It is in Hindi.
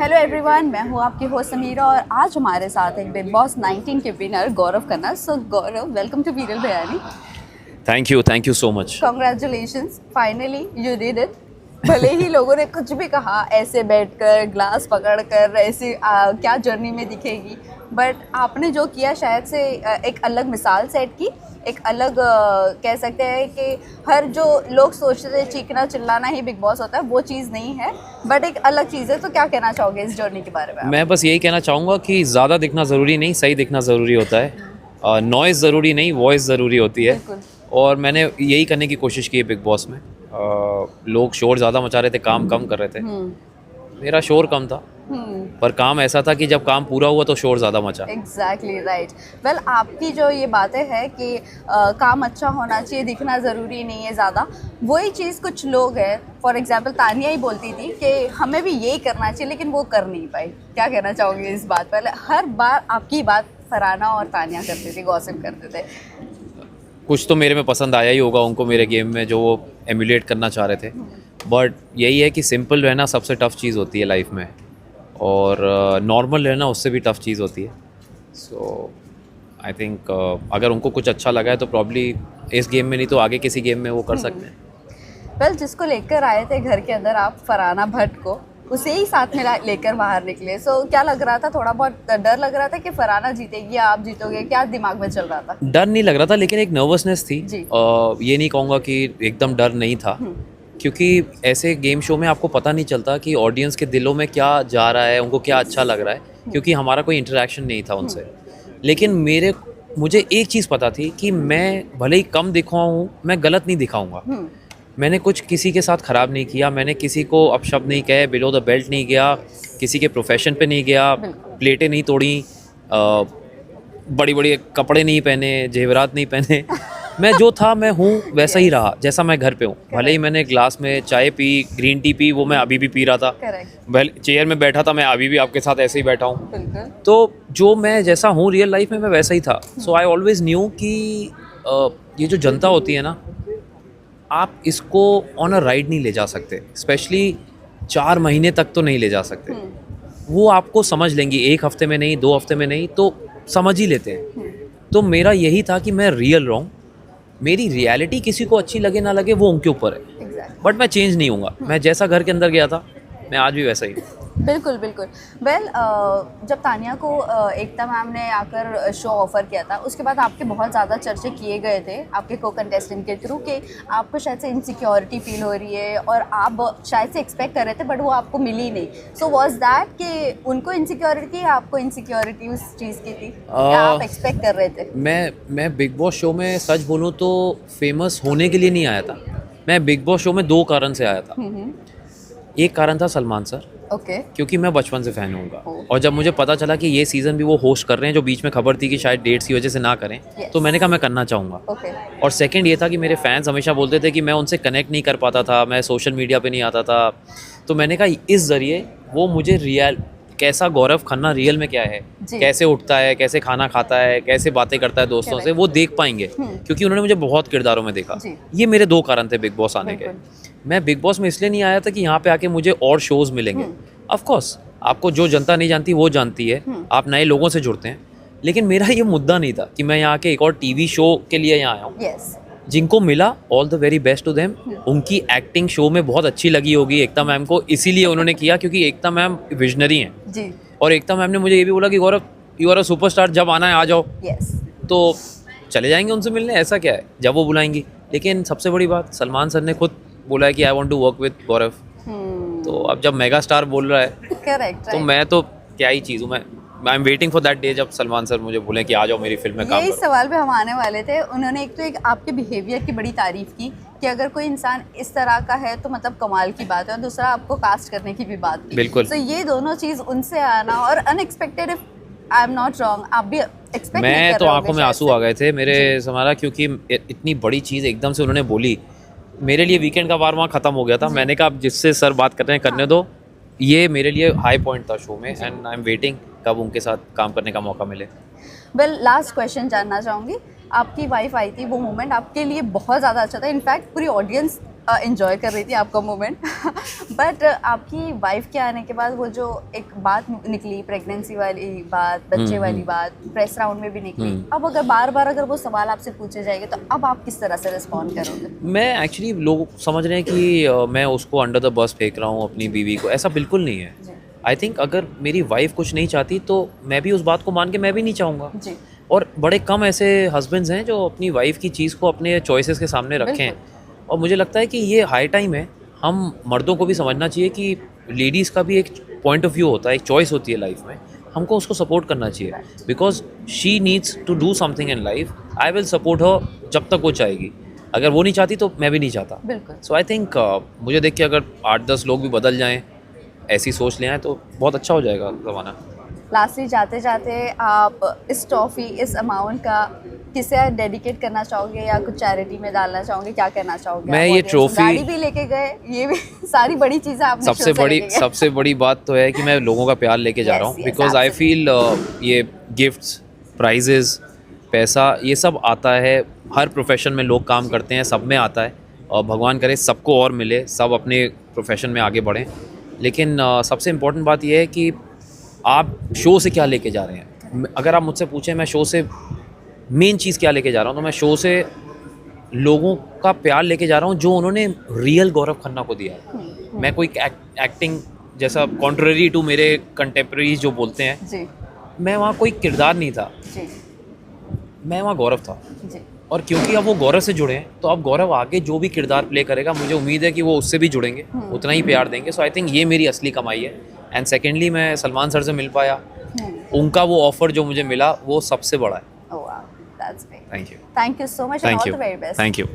हेलो एवरीवन, मैं हूँ आपकी होस्ट समीरा और आज हमारे साथ एक बिग बॉस 19 के winner Gaurav Khanna. So Gaurav, welcome to वीरल बयानी। Thank you so much. Congratulations, finally you did it. भले ही लोगों ने कुछ भी कहा, ऐसे बैठकर ग्लास पकड़कर ऐसे क्या जर्नी में दिखेगी, बट आपने जो किया शायद से एक अलग मिसाल सेट की। एक अलग कह सकते हैं कि हर जो लोग सोचते थे चीखना चिल्लाना ही बिग बॉस होता है, वो चीज़ नहीं है, बट एक अलग चीज़ है। तो क्या कहना चाहोगे इस जर्नी के बारे में? मैं बस यही कहना चाहूँगा कि ज़्यादा दिखना ज़रूरी नहीं, सही दिखना ज़रूरी होता है। नॉइज़ ज़रूरी नहीं, वॉइस ज़रूरी होती है। और मैंने यही करने की कोशिश की है बिग बॉस में। लोग शोर ज़्यादा मचा रहे थे, काम कम कर रहे थे। मेरा शोर कम था, पर काम ऐसा था कि जब काम पूरा हुआ तो शोर ज़्यादा मचा। Exactly right. वेल, आपकी जो ये बातें हैं कि काम अच्छा होना चाहिए, दिखना ज़रूरी नहीं है ज़्यादा, वही चीज़ कुछ लोग हैं, फॉर एग्जांपल तानिया ही बोलती थी कि हमें भी यही करना चाहिए, लेकिन वो कर नहीं पाई। क्या कहना चाहोगे इस बात पर? हर बार आपकी बात फरहाना और तानिया करते थे, गॉसिप करते थे। कुछ तो मेरे में पसंद आया ही होगा उनको, मेरे गेम में जो वो एमुलेट करना चाह रहे थे। बट यही है कि सिंपल रहना सबसे टफ़ चीज़ होती है लाइफ में, और नॉर्मल रहना उससे भी टफ़ चीज़ होती है। सो आई थिंक अगर उनको कुछ अच्छा लगा है तो प्रॉब्ली इस गेम में नहीं तो आगे किसी गेम में वो कर सकते हैं। वेल, जिसको लेकर आए थे घर के अंदर आप, फरहाना भट्ट को, उसे ही साथ में लेकर बाहर निकले। सो क्या लग रहा था? थोड़ा बहुत डर लग रहा था कि फरहाना जीतेगी या आप जीतोगे? क्या दिमाग में चल रहा था? डर नहीं लग रहा था, लेकिन एक नर्वसनेस थी। जी। ये नहीं कहूँगा कि एकदम डर नहीं था, क्योंकि ऐसे गेम शो में आपको पता नहीं चलता कि ऑडियंस के दिलों में क्या जा रहा है, उनको क्या अच्छा लग रहा है, क्योंकि हमारा कोई इंटरेक्शन नहीं था उनसे। लेकिन मुझे एक चीज़ पता थी कि मैं भले ही कम दिखाऊँ, मैं गलत नहीं दिखाऊँगा। मैंने कुछ किसी के साथ ख़राब नहीं किया, मैंने किसी को अपशब्द नहीं कहे, बिलो द बेल्ट नहीं गया, किसी के प्रोफेशन पे नहीं गया, प्लेटें नहीं तोड़ी, बड़ी बड़ी कपड़े नहीं पहने, जेवरात नहीं पहने। मैं जो था मैं हूँ वैसा ही रहा जैसा मैं घर पे हूँ। भले ही मैंने ग्लास में चाय पी, ग्रीन टी पी, वो मैं अभी भी पी रहा था। भले चेयर में बैठा था, मैं अभी भी आपके साथ ऐसे ही बैठा हूँ। तो जो मैं जैसा हूँ रियल लाइफ में, मैं वैसा ही था। सो आई ऑलवेज न्यू कि ये जो जनता होती है ना, आप इसको ऑन अ राइड नहीं ले जा सकते, स्पेशली 4 महीने तक तो नहीं ले जा सकते। वो आपको समझ लेंगी, 1 हफ्ते में नहीं, 2 हफ्ते में नहीं, तो समझ ही लेते हैं। तो मेरा यही था कि मैं रियल रहूँ, मेरी रियलिटी किसी को अच्छी लगे ना लगे वो उनके ऊपर है, बट मैं चेंज नहीं हूँगा। मैं जैसा घर के अंदर गया था, मैं आज भी वैसा ही हूँ। बिल्कुल बिल्कुल। वेल, जब तानिया को एकता मैम ने आकर शो ऑफर किया था, उसके बाद आपके बहुत ज़्यादा चर्चे किए गए थे आपके को कंटेस्टेंट के थ्रू कि आपको शायद से इनसिक्योरिटी फील हो रही है और आप शायद से एक्सपेक्ट कर रहे थे, बट वो आपको मिली नहीं। सो वाज दैट कि उनको इनसिक्योरिटी या आपको इनसिक्योरिटी उस चीज़ की थी? आप एक्सपेक्ट कर रहे थे? मैं बिग बॉस शो में सच बोलूँ तो फेमस होने के लिए नहीं आया था। मैं बिग बॉस शो में 2 कारण से आया था। एक कारण था सलमान सर, क्योंकि मैं बचपन से फ़ैन हूँ उनका, और जब मुझे पता चला कि ये सीज़न भी वो होस्ट कर रहे हैं, जो बीच में खबर थी कि शायद डेट्स की वजह से ना करें, तो मैंने कहा मैं करना चाहूँगा। और सेकंड ये था कि मेरे फैंस हमेशा बोलते थे कि मैं उनसे कनेक्ट नहीं कर पाता था, मैं सोशल मीडिया पे नहीं आता था। तो मैंने कहा इस ज़रिए वो मुझे रियल कैसा गौरव खन्ना रियल में क्या है, कैसे उठता है, कैसे खाना खाता है, कैसे बातें करता है दोस्तों से, वो देख पाएंगे, क्योंकि उन्होंने मुझे बहुत किरदारों में देखा। ये मेरे 2 कारण थे बिग बॉस आने के। मैं बिग बॉस में इसलिए नहीं आया था कि यहाँ पे आके मुझे और शोज़ मिलेंगे। ऑफ कोर्स आपको जो जनता नहीं जानती वो जानती है, आप नए लोगों से जुड़ते हैं, लेकिन मेरा ये मुद्दा नहीं था कि मैं यहाँ के एक और टीवी शो के लिए यहाँ आया हूँ। जिनको मिला, all the very best to them. उनकी एक्टिंग शो में बहुत अच्छी लगी होगी एकता मैम को, इसीलिए उन्होंने किया, क्योंकि एकता मैम विजनरी हैं जी। और एकता मैम ने मुझे ये भी बोला कि गौरव यू आर अ सुपरस्टार, जब आना है आ जाओ। तो चले जाएंगे उनसे मिलने, ऐसा क्या है, जब वो बुलाएंगी। लेकिन सबसे बड़ी बात, सलमान सर ने खुद बोला है कि I want to work with Gaurav. तो अब जब मेगा स्टार बोल रहा है तो मैं तो क्या ही चीज़ हूँ। I am waiting for that day जब सलमान सर मुझे बोले कि आ जाओ मेरी फिल्म में काम करो। यही सवाल पे हम आने वाले थे। उन्होंने एक आपके बिहेवियर की बड़ी तारीफ की कि अगर कोई इंसान इस तरह का है तो मतलब कमाल की बात है, और दूसरा आपको कास्ट करने की भी बात की। बिल्कुल। तो ये दोनों चीज़ उनसे आना और unexpected, I am not wrong, आप भी एक्सपेक्ट नहीं कर रहे। मैं तो आंखों में आंसू आ गए थे मेरे समारा, क्योंकि इतनी बड़ी चीज़ एकदम से उन्होंने बोली। मेरे लिए वीकेंड का वार वहाँ ख़त्म हो गया था। मैंने कहा अब जिससे सर बात कर रहे हैं करने दो। ये मेरे लिए हाई पॉइंट था शो में, एंड आई एम वेटिंग कब उनके साथ काम करने का मौका मिले। वेल, लास्ट क्वेश्चन जानना चाहूँगी, आपकी वाइफ आई थी, वो मोमेंट आपके लिए बहुत ज़्यादा अच्छा था, इनफैक्ट पूरी ऑडियंस एंजॉय कर रही थी आपका मोमेंट बट आपकी वाइफ के आने के बाद वो जो एक बात निकली, प्रेगनेंसी वाली बात, बच्चे वाली बात, प्रेस राउंड में भी निकली, अब अगर बार बार अगर वो सवाल आपसे पूछे जाएंगे तो अब आप किस तरह से रिस्पॉन्ड करोगे? मैं एक्चुअली, लोग समझ रहे हैं कि मैं उसको अंडर द बस फेंक रहा हूँ अपनी बीवी को, ऐसा बिल्कुल नहीं है। आई थिंक अगर मेरी वाइफ कुछ नहीं चाहती तो मैं भी उस बात को मान के मैं भी नहीं चाहूँगा। और बड़े कम ऐसे हस्बैंड्स हैं जो अपनी वाइफ की चीज़ को अपने चॉइसेस के सामने रखें, और मुझे लगता है कि ये हाई टाइम है। हम मर्दों को भी समझना चाहिए कि लेडीज़ का भी एक पॉइंट ऑफ व्यू होता है, एक चॉइस होती है लाइफ में, हमको उसको सपोर्ट करना चाहिए, because she needs to do something in life. I will support her जब तक वो चाहेगी, अगर वो नहीं चाहती तो मैं भी नहीं चाहता। सो आई थिंक मुझे देख के अगर 8-10 लोग भी बदल जाएँ, ऐसी सोच ले आए, तो बहुत अच्छा हो जाएगा ज़माना। लास्टली जाते जाते आप इस ट्रॉफी, इस अमाउंट का किसे डेडिकेट करना चाहोगे या कुछ चैरिटी में डालना चाहोगे, क्या कहना चाहोगे? मैं ये ट्रॉफी, गाड़ी भी लेके गए, ये भी सारी बड़ी चीज़ें आपने सबसे बड़ी बात तो है कि मैं लोगों का प्यार लेके जा रहा हूँ, बिकॉज आई फील ये गिफ्ट्स, प्राइजेस, पैसा, ये सब आता है, हर प्रोफेशन में लोग काम करते हैं, सब में आता है, और भगवान करे सबको और मिले, सब अपने प्रोफेशन में आगे बढ़ें। लेकिन सबसे इम्पोर्टेंट बात यह है कि आप शो से क्या लेके जा रहे हैं। अगर आप मुझसे पूछें मैं शो से मेन चीज़ क्या लेके जा रहा हूँ, तो मैं शो से लोगों का प्यार लेके जा रहा हूँ जो उन्होंने रियल गौरव खन्ना को दिया है। मैं कोई एक्टिंग जैसा कॉन्ट्ररी टू मेरे कंटेम्प्रेरीज जो बोलते हैं जी, मैं वहाँ कोई किरदार नहीं था जी, मैं वहाँ गौरव था जी। और क्योंकि अब वो गौरव से जुड़े हैं, तो अब गौरव आगे जो भी किरदार प्ले करेगा, मुझे उम्मीद है कि वो उससे भी जुड़ेंगे, उतना ही प्यार देंगे। सो आई थिंक ये मेरी असली कमाई है। एंड सेकेंडली, मैं सलमान सर से मिल पाया, उनका वो ऑफर जो मुझे मिला वो सबसे बड़ा है। Oh wow, that's great. Thank you. Thank you so much and all the very best. Thank you.